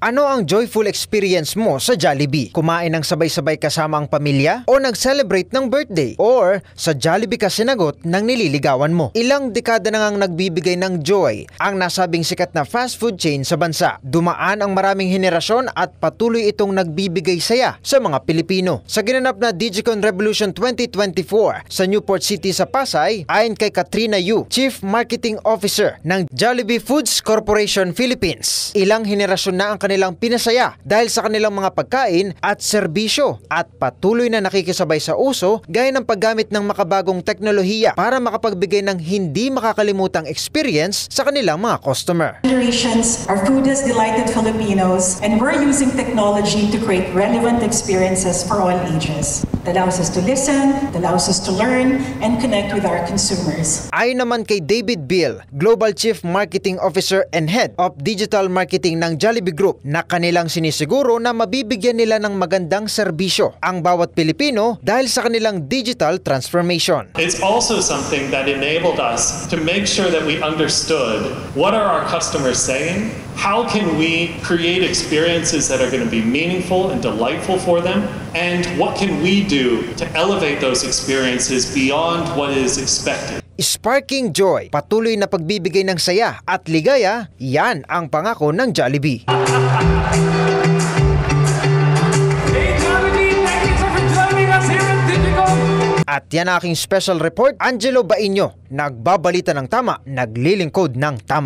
Ano ang joyful experience mo sa Jollibee? Kumain ng sabay-sabay kasama ang pamilya? O nag-celebrate ng birthday? Or sa Jollibee ka sinagot ng nililigawan mo? Ilang dekada na ngang nagbibigay ng joy ang nasabing sikat na fast food chain sa bansa. Dumaan ang maraming henerasyon at patuloy itong nagbibigay saya sa mga Pilipino. Sa ginanap na Digicon Revolution 2024 sa Newport City sa Pasay, ayon kay Katrina Yu, Chief Marketing Officer ng Jollibee Foods Corporation Philippines, ilang henerasyon na ang kanilang pinasaya dahil sa kanilang mga pagkain at serbisyo at patuloy na nakikisabay sa uso gaya ng paggamit ng makabagong teknolohiya para makapagbigay ng hindi makakalimutang experience sa kanilang mga customer. Generations, our food has delighted Filipinos and we're using technology to create relevant experiences for all ages. It allows us to listen, it allows us to learn and connect with our consumers. Ayon naman kay David Bill, Global Chief Marketing Officer and Head of Digital Marketing ng Jollibee Group, na kanilang sinisiguro na mabibigyan nila ng magandang serbisyo ang bawat Pilipino dahil sa kanilang digital transformation. It's also something that enabled us to make sure that we understood what are our customers saying, how can we create experiences that are going to be meaningful and delightful for them, and what can we do to elevate those experiences beyond what is expected. Sparking joy, patuloy na pagbibigay ng saya at ligaya, yan ang pangako ng Jollibee. Hey Jollibee, thank you for joining us here at Digicon. At yan aking special report, Angelo Bainyo, nagbabalita ng tama, naglilingkod ng tama.